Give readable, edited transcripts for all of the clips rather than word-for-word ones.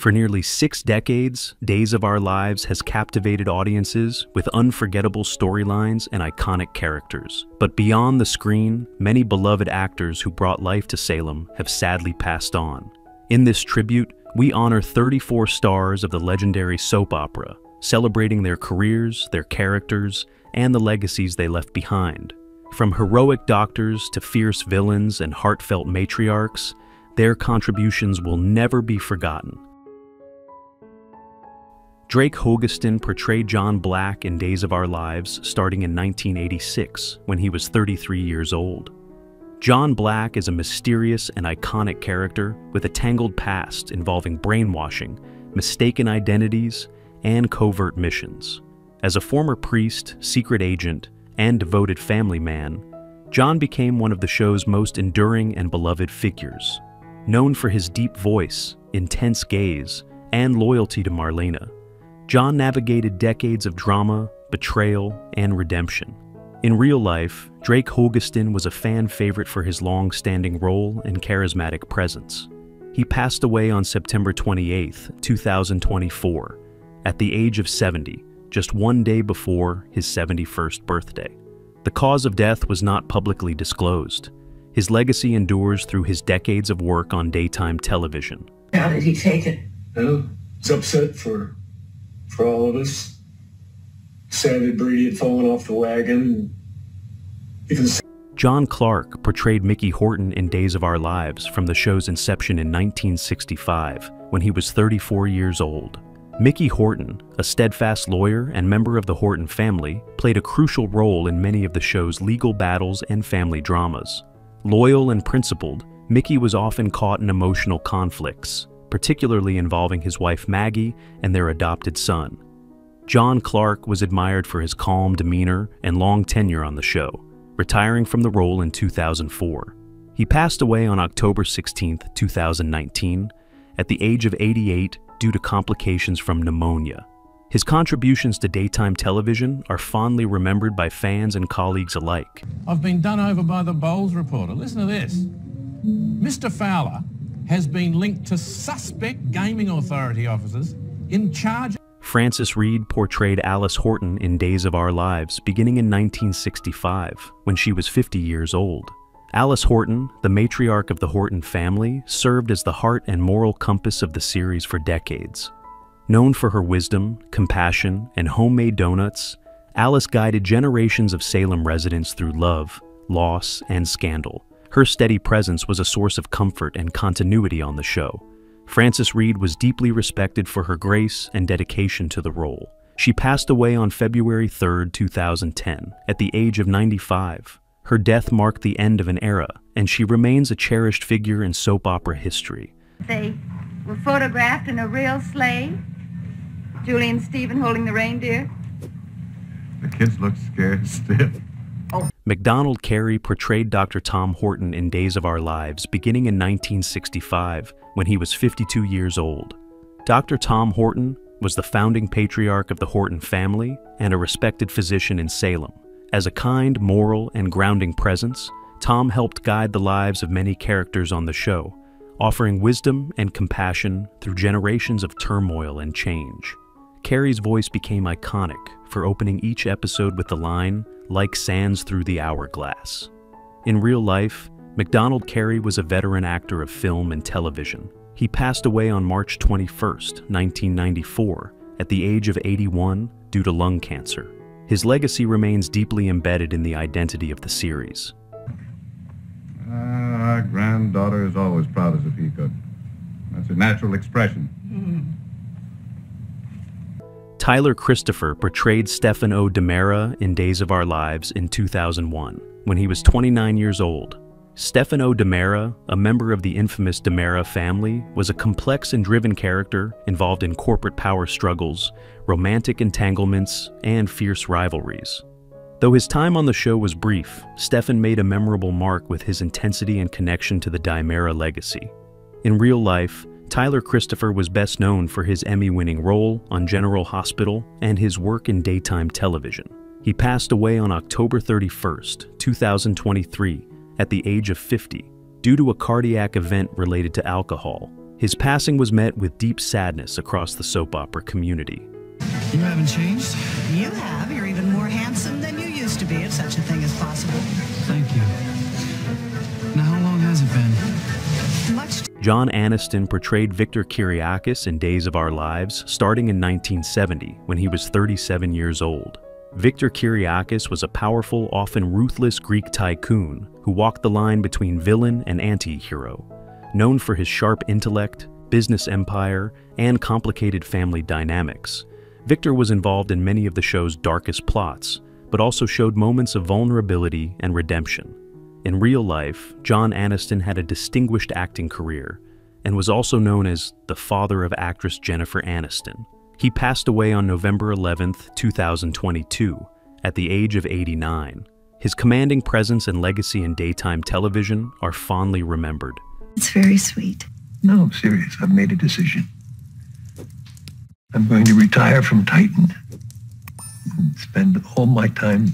For nearly 6 decades, Days of Our Lives has captivated audiences with unforgettable storylines and iconic characters. But beyond the screen, many beloved actors who brought life to Salem have sadly passed on. In this tribute, we honor 34 stars of the legendary soap opera, celebrating their careers, their characters, and the legacies they left behind. From heroic doctors to fierce villains and heartfelt matriarchs, their contributions will never be forgotten. Drake Hogustin portrayed John Black in Days of Our Lives starting in 1986, when he was 33 years old. John Black is a mysterious and iconic character with a tangled past involving brainwashing, mistaken identities, and covert missions. As a former priest, secret agent, and devoted family man, John became one of the show's most enduring and beloved figures. Known for his deep voice, intense gaze, and loyalty to Marlena, John navigated decades of drama, betrayal, and redemption. In real life, Drake Hogustin was a fan favorite for his long-standing role and charismatic presence. He passed away on September 28, 2024, at the age of 70, just one day before his 71st birthday. The cause of death was not publicly disclosed. His legacy endures through his decades of work on daytime television. How did he take it? Well, it's upset for all of us. Sad that Brady had fallen off the wagon. Even John Clark portrayed Mickey Horton in Days of Our Lives from the show's inception in 1965, when he was 34 years old. Mickey Horton, a steadfast lawyer and member of the Horton family, played a crucial role in many of the show's legal battles and family dramas. Loyal and principled, Mickey was often caught in emotional conflicts, particularly involving his wife Maggie and their adopted son. John Clark was admired for his calm demeanor and long tenure on the show, retiring from the role in 2004. He passed away on October 16, 2019, at the age of 88 due to complications from pneumonia. His contributions to daytime television are fondly remembered by fans and colleagues alike. I've been done over by the Bowles reporter. Listen to this. Mr. Fowler has been linked to suspect gaming authority officers in charge. Frances Reed portrayed Alice Horton in Days of Our Lives beginning in 1965, when she was 50 years old. Alice Horton, the matriarch of the Horton family, served as the heart and moral compass of the series for decades. Known for her wisdom, compassion, and homemade donuts, Alice guided generations of Salem residents through love, loss, and scandal. Her steady presence was a source of comfort and continuity on the show. Frances Reed was deeply respected for her grace and dedication to the role. She passed away on February 3, 2010, at the age of 95. Her death marked the end of an era, and she remains a cherished figure in soap opera history. They were photographed in a real sleigh. Julie and Stephen holding the reindeer. The kids look scared stiff. Macdonald Kerry portrayed Dr. Tom Horton in Days of Our Lives beginning in 1965, when he was 52 years old. Dr. Tom Horton was the founding patriarch of the Horton family and a respected physician in Salem. As a kind, moral, and grounding presence, Tom helped guide the lives of many characters on the show, offering wisdom and compassion through generations of turmoil and change. Kerry's voice became iconic for opening each episode with the line, "Like sands through the hourglass." In real life, Macdonald Kerry was a veteran actor of film and television. He passed away on March 21, 1994, at the age of 81 due to lung cancer. His legacy remains deeply embedded in the identity of the series. Our granddaughter is always proud as a peacock. That's a natural expression. Tyler Christopher portrayed Stephen O. DiMera in Days of Our Lives in 2001, when he was 29 years old. Stephen O. DiMera, a member of the infamous DiMera family, was a complex and driven character involved in corporate power struggles, romantic entanglements, and fierce rivalries. Though his time on the show was brief, Stephen made a memorable mark with his intensity and connection to the DiMera legacy. In real life, Tyler Christopher was best known for his Emmy-winning role on General Hospital and his work in daytime television. He passed away on October 31, 2023, at the age of 50, due to a cardiac event related to alcohol. His passing was met with deep sadness across the soap opera community. You haven't changed? You have. You're even more handsome than you used to be, if such a thing is possible. Thank you. Now, how long has it been? John Aniston portrayed Victor Kiriakis in Days of Our Lives, starting in 1970, when he was 37 years old. Victor Kiriakis was a powerful, often ruthless Greek tycoon who walked the line between villain and anti-hero. Known for his sharp intellect, business empire, and complicated family dynamics, Victor was involved in many of the show's darkest plots, but also showed moments of vulnerability and redemption. In real life, John Aniston had a distinguished acting career and was also known as the father of actress Jennifer Aniston. He passed away on November 11, 2022, at the age of 89. His commanding presence and legacy in daytime television are fondly remembered. It's very sweet. No, I'm serious. I've made a decision. I'm going to retire from Titan and spend all my time.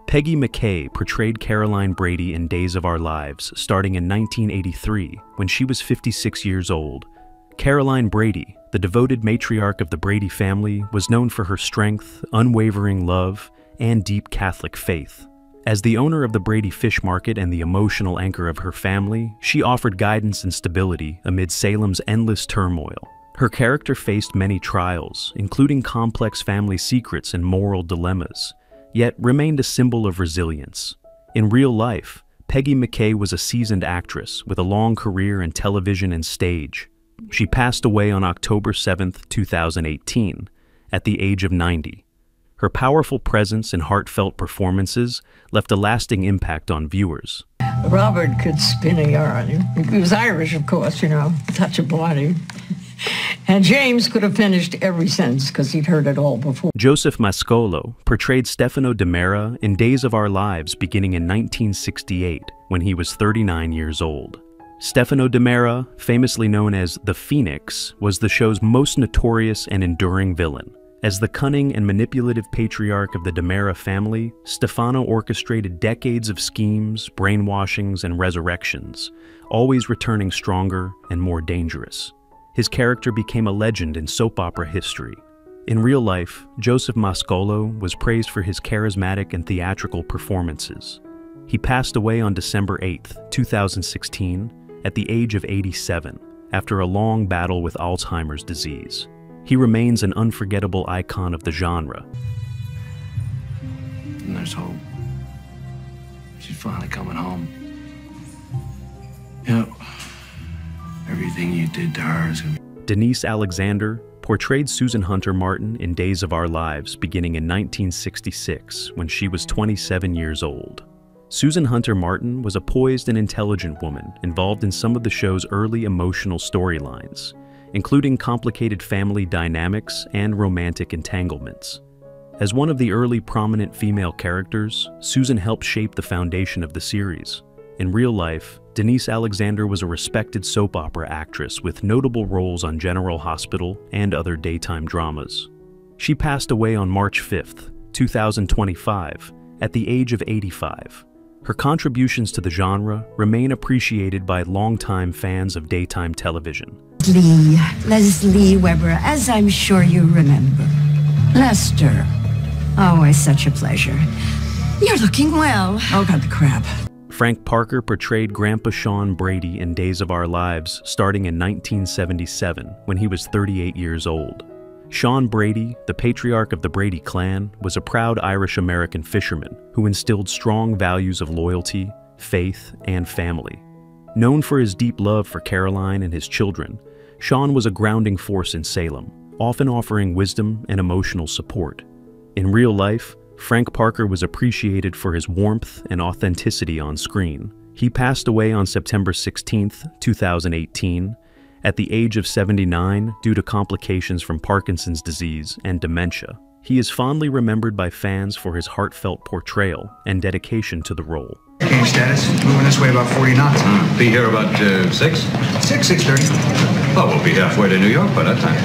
Peggy McKay portrayed Caroline Brady in Days of Our Lives, starting in 1983, when she was 56 years old. Caroline Brady, the devoted matriarch of the Brady family, was known for her strength, unwavering love, and deep Catholic faith. As the owner of the Brady Fish Market and the emotional anchor of her family, she offered guidance and stability amid Salem's endless turmoil. Her character faced many trials, including complex family secrets and moral dilemmas, yet remained a symbol of resilience. In real life, Peggy McKay was a seasoned actress with a long career in television and stage. She passed away on October 7, 2018, at the age of 90. Her powerful presence and heartfelt performances left a lasting impact on viewers. Robert could spin a yarn. He was Irish, of course, you know, touch of body. And James could have finished every sentence because he'd heard it all before. Joseph Mascolo portrayed Stefano de Mera in Days of Our Lives beginning in 1968, when he was 39 years old. Stefano de Mera, famously known as the Phoenix, was the show's most notorious and enduring villain. As the cunning and manipulative patriarch of the de Mera family, Stefano orchestrated decades of schemes, brainwashings, and resurrections, always returning stronger and more dangerous. His character became a legend in soap opera history. In real life, Joseph Mascolo was praised for his charismatic and theatrical performances. He passed away on December 8, 2016, at the age of 87, after a long battle with Alzheimer's disease. He remains an unforgettable icon of the genre. And there's hope. She's finally coming home. Yep. Everything you did to her is gonna be... Denise Alexander portrayed Susan Hunter Martin in Days of Our Lives beginning in 1966, when she was 27 years old. Susan Hunter Martin was a poised and intelligent woman involved in some of the show's early emotional storylines, including complicated family dynamics and romantic entanglements. As one of the early prominent female characters, Susan helped shape the foundation of the series. In real life, Denise Alexander was a respected soap opera actress with notable roles on General Hospital and other daytime dramas. She passed away on March 5, 2025, at the age of 85. Her contributions to the genre remain appreciated by longtime fans of daytime television. Leslie Weber, as I'm sure you remember. Lester. Always such a pleasure. You're looking well. Oh, got the crap. Frank Parker portrayed Grandpa Sean Brady in Days of Our Lives starting in 1977, when he was 38 years old. Sean Brady, the patriarch of the Brady clan, was a proud Irish-American fisherman who instilled strong values of loyalty, faith, and family. Known for his deep love for Caroline and his children, Sean was a grounding force in Salem, often offering wisdom and emotional support. In real life, Frank Parker was appreciated for his warmth and authenticity on screen. He passed away on September 16, 2018, at the age of 79 due to complications from Parkinson's disease and dementia. He is fondly remembered by fans for his heartfelt portrayal and dedication to the role. Game status, moving this way about 40 knots. Be here about 6? 6:30. Oh, we'll be halfway to New York by that time.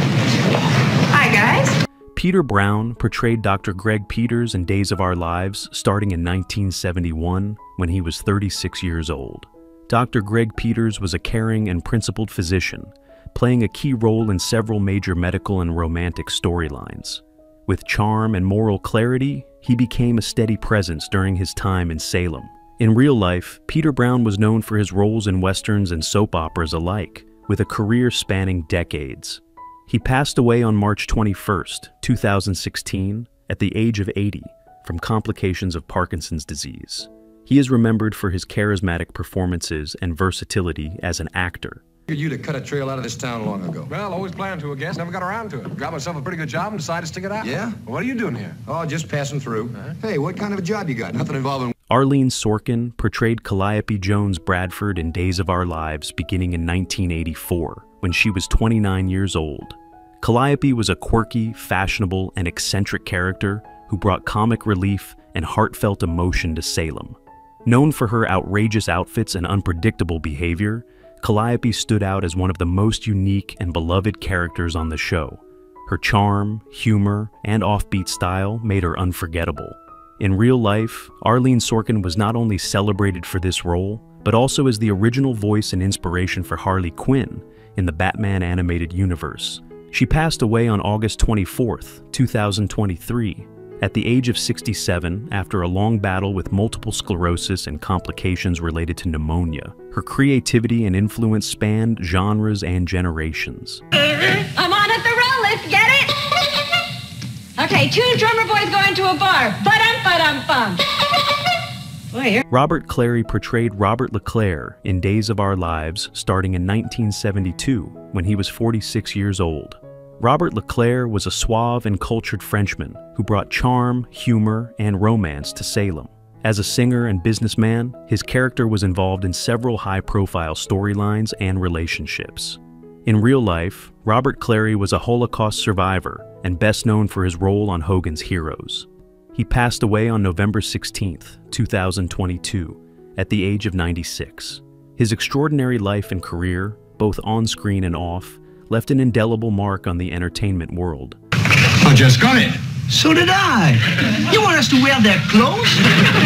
Hi, guys. Peter Brown portrayed Dr. Greg Peters in Days of Our Lives starting in 1971 when he was 36 years old. Dr. Greg Peters was a caring and principled physician, playing a key role in several major medical and romantic storylines. With charm and moral clarity, he became a steady presence during his time in Salem. In real life, Peter Brown was known for his roles in westerns and soap operas alike, with a career spanning decades. He passed away on March 21, 2016, at the age of 80, from complications of Parkinson's disease. He is remembered for his charismatic performances and versatility as an actor. You to cut a trail out of this town long ago. Well, always planned to, I guess. Never got around to it. Got myself a pretty good job and decided to stick it out. Yeah? Well, what are you doing here? Oh, just passing through. Hey, what kind of a job you got? Nothing involving... Arlene Sorcin portrayed Calliope Jones Bradford in Days of Our Lives beginning in 1984, when she was 29 years old. Calliope was a quirky, fashionable, and eccentric character who brought comic relief and heartfelt emotion to Salem. Known for her outrageous outfits and unpredictable behavior, Calliope stood out as one of the most unique and beloved characters on the show. Her charm, humor, and offbeat style made her unforgettable. In real life, Arlene Sorcin was not only celebrated for this role, but also as the original voice and inspiration for Harley Quinn in the Batman animated universe. She passed away on August 24, 2023, at the age of 67 after a long battle with multiple sclerosis and complications related to pneumonia. Her creativity and influence spanned genres and generations. I'm on at the roll, let's get it! Okay, 2 drummer boys going to a bar. Ba-dum-ba-dum-bum. Robert Clary portrayed Robert LeClaire in Days of Our Lives starting in 1972 when he was 46 years old. Robert LeClaire was a suave and cultured Frenchman who brought charm, humor, and romance to Salem. As a singer and businessman, his character was involved in several high-profile storylines and relationships. In real life, Robert Clary was a Holocaust survivor and best known for his role on Hogan's Heroes. He passed away on November 16, 2022, at the age of 96. His extraordinary life and career, both on-screen and off, left an indelible mark on the entertainment world. I just got it. So did I. You want us to wear their clothes?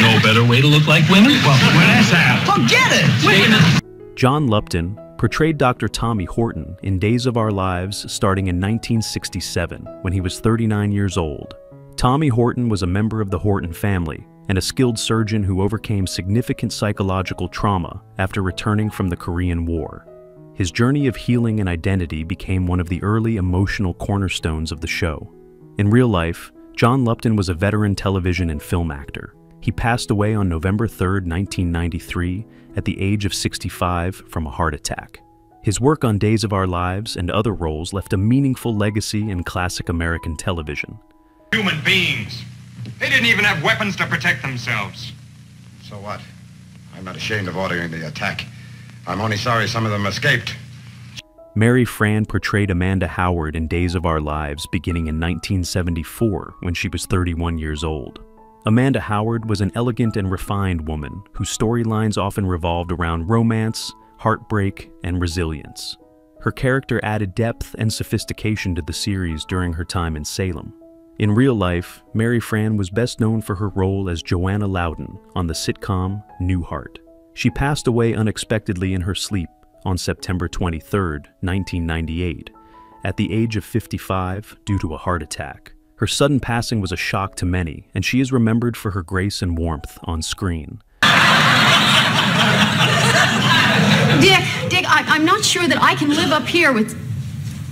No better way to look like women? Well, wear that's out. Forget it. John Lupton portrayed Dr. Tommy Horton in Days of Our Lives starting in 1967 when he was 39 years old. Tommy Horton was a member of the Horton family and a skilled surgeon who overcame significant psychological trauma after returning from the Korean War. His journey of healing and identity became one of the early emotional cornerstones of the show. In real life, John Lupton was a veteran television and film actor. He passed away on November 3, 1993, at the age of 65 from a heart attack. His work on Days of Our Lives and other roles left a meaningful legacy in classic American television. Human beings. They didn't even have weapons to protect themselves. So what? I'm not ashamed of ordering the attack. I'm only sorry some of them escaped. Mary Fran portrayed Amanda Howard in Days of Our Lives beginning in 1974 when she was 31 years old. Amanda Howard was an elegant and refined woman whose storylines often revolved around romance, heartbreak, and resilience. Her character added depth and sophistication to the series during her time in Salem. In real life, Mary Fran was best known for her role as Joanna Loudon on the sitcom Newhart. She passed away unexpectedly in her sleep on September 23, 1998, at the age of 55 due to a heart attack. Her sudden passing was a shock to many, and she is remembered for her grace and warmth on screen. Dick, I'm not sure that I can live up here with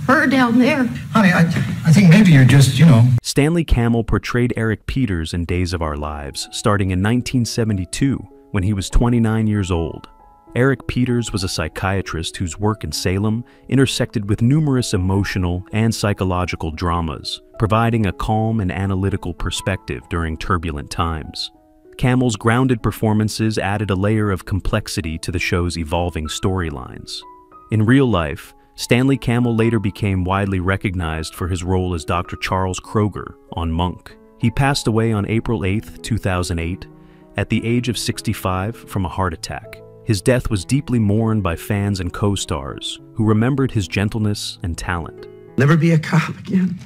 her down there. Honey, I think maybe you're just, Stanley Campbell portrayed Eric Peters in Days of Our Lives, starting in 1972, when he was 29 years old. Eric Peters was a psychiatrist whose work in Salem intersected with numerous emotional and psychological dramas, providing a calm and analytical perspective during turbulent times. Campbell's grounded performances added a layer of complexity to the show's evolving storylines. In real life, Stanley Campbell later became widely recognized for his role as Dr. Charles Kroger on Monk. He passed away on April 8, 2008, at the age of 65 from a heart attack. His death was deeply mourned by fans and co-stars who remembered his gentleness and talent. Never be a cop again.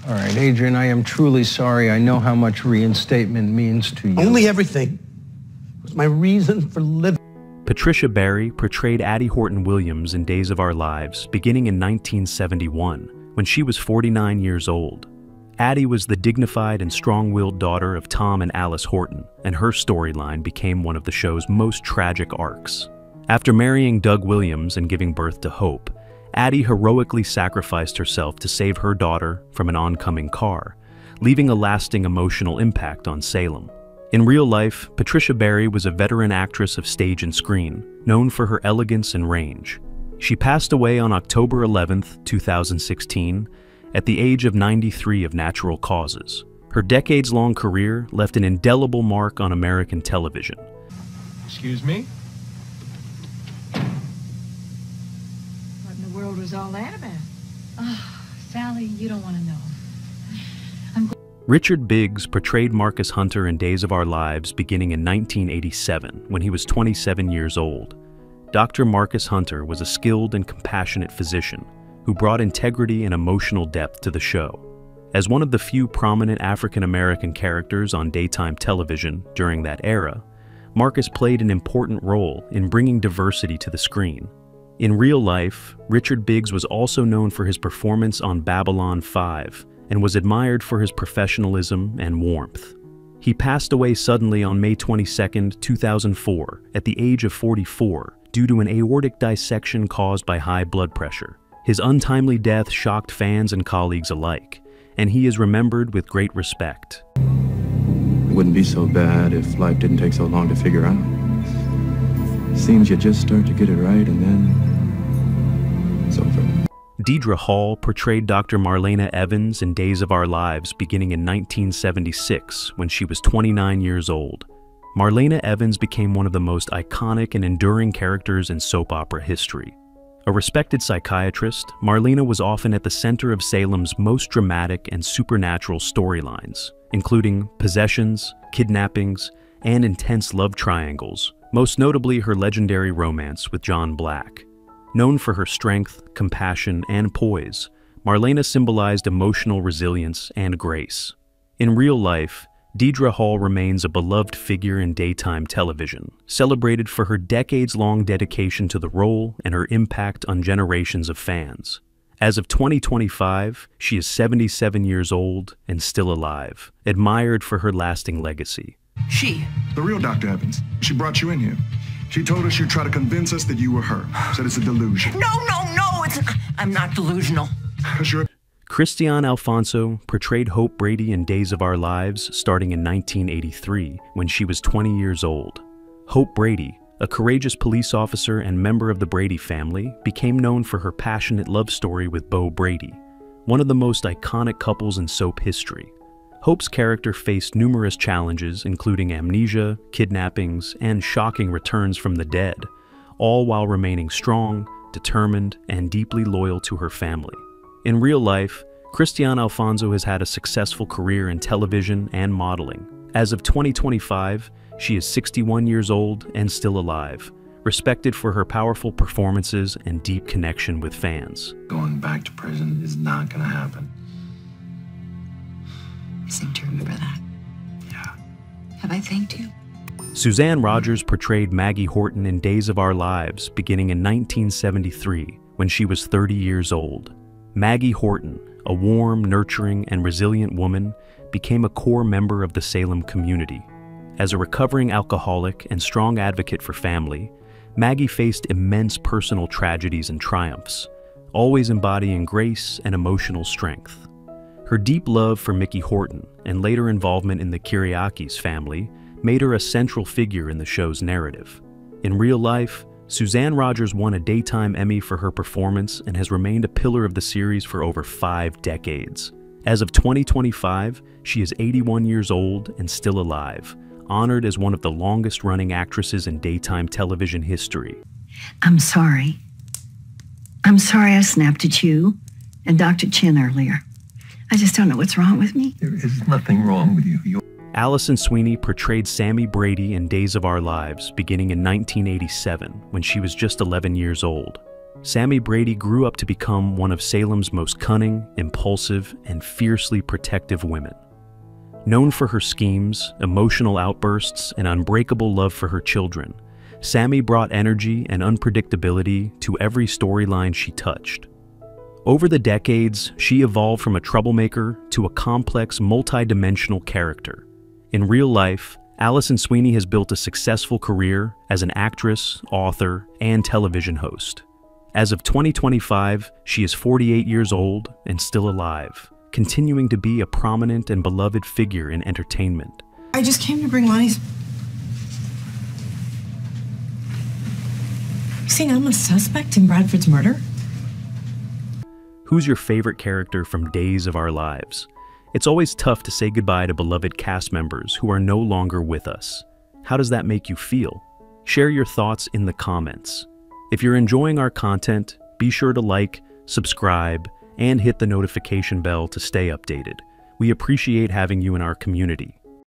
All right, Adrian, I am truly sorry. I know how much reinstatement means to you. Only everything was my reason for living. Patricia Barry portrayed Addie Horton Williams in Days of Our Lives beginning in 1971, when she was 49 years old. Addie was the dignified and strong-willed daughter of Tom and Alice Horton, and her storyline became one of the show's most tragic arcs. After marrying Doug Williams and giving birth to Hope, Addie heroically sacrificed herself to save her daughter from an oncoming car, leaving a lasting emotional impact on Salem. In real life, Patricia Barry was a veteran actress of stage and screen, known for her elegance and range. She passed away on October 11, 2016, at the age of 93 of natural causes. Her decades-long career left an indelible mark on American television. Excuse me? What in the world was all that about? Oh, Sally, you don't want to know. Richard Biggs portrayed Marcus Hunter in Days of Our Lives beginning in 1987, when he was 27 years old. Dr. Marcus Hunter was a skilled and compassionate physician who brought integrity and emotional depth to the show. As one of the few prominent African-American characters on daytime television during that era, Marcus played an important role in bringing diversity to the screen. In real life, Richard Biggs was also known for his performance on Babylon 5, and was admired for his professionalism and warmth. He passed away suddenly on May 22, 2004, at the age of 44, due to an aortic dissection caused by high blood pressure. His untimely death shocked fans and colleagues alike, and he is remembered with great respect. It wouldn't be so bad if life didn't take so long to figure out. Seems you just start to get it right, and then it's over. Dedra Hall portrayed Dr. Marlena Evans in Days of Our Lives beginning in 1976, when she was 29 years old. Marlena Evans became one of the most iconic and enduring characters in soap opera history. A respected psychiatrist, Marlena was often at the center of Salem's most dramatic and supernatural storylines, including possessions, kidnappings, and intense love triangles, most notably her legendary romance with John Black. Known for her strength, compassion, and poise, Marlena symbolized emotional resilience and grace. In real life, Dedra Hall remains a beloved figure in daytime television, celebrated for her decades-long dedication to the role and her impact on generations of fans. As of 2025, she is 77 years old and still alive, admired for her lasting legacy. She. The real Dr. Evans. She brought you in here. She told us you'd try to convince us that you were her. Said it's a delusion. No, I'm not delusional. Christiane Alfonso portrayed Hope Brady in Days of Our Lives starting in 1983, when she was 20 years old. Hope Brady, a courageous police officer and member of the Brady family, became known for her passionate love story with Beau Brady, one of the most iconic couples in soap history. Hope's character faced numerous challenges, including amnesia, kidnappings, and shocking returns from the dead, all while remaining strong, determined, and deeply loyal to her family. In real life, Christiane Alfonso has had a successful career in television and modeling. As of 2025, she is 61 years old and still alive, respected for her powerful performances and deep connection with fans. Going back to prison is not going to happen. I seem to remember that. Yeah. Have I thanked you? Suzanne Rogers portrayed Maggie Horton in Days of Our Lives beginning in 1973, when she was 30 years old. Maggie Horton, a warm, nurturing, and resilient woman, became a core member of the Salem community. As a recovering alcoholic and strong advocate for family, Maggie faced immense personal tragedies and triumphs, always embodying grace and emotional strength. Her deep love for Mickey Horton and later involvement in the Kyriakis family made her a central figure in the show's narrative. In real life, Suzanne Rogers won a Daytime Emmy for her performance and has remained a pillar of the series for over 5 decades. As of 2025, she is 81 years old and still alive, honored as one of the longest-running actresses in daytime television history. I'm sorry. I'm sorry I snapped at you and Dr. Chin earlier. I just don't know what's wrong with me. There is nothing wrong with you. Allison Sweeney portrayed Sammy Brady in Days of Our Lives beginning in 1987, when she was just 11 years old. Sammy Brady grew up to become one of Salem's most cunning, impulsive, and fiercely protective women. Known for her schemes, emotional outbursts, and unbreakable love for her children, Sammy brought energy and unpredictability to every storyline she touched. Over the decades, she evolved from a troublemaker to a complex, multi-dimensional character. In real life, Allison Sweeney has built a successful career as an actress, author, and television host. As of 2025, she is 48 years old and still alive, continuing to be a prominent and beloved figure in entertainment. I just came to bring Lonnie's... You saying I'm a suspect in Bradford's murder? Who's your favorite character from Days of Our Lives? It's always tough to say goodbye to beloved cast members who are no longer with us. How does that make you feel? Share your thoughts in the comments. If you're enjoying our content, be sure to like, subscribe, and hit the notification bell to stay updated. We appreciate having you in our community.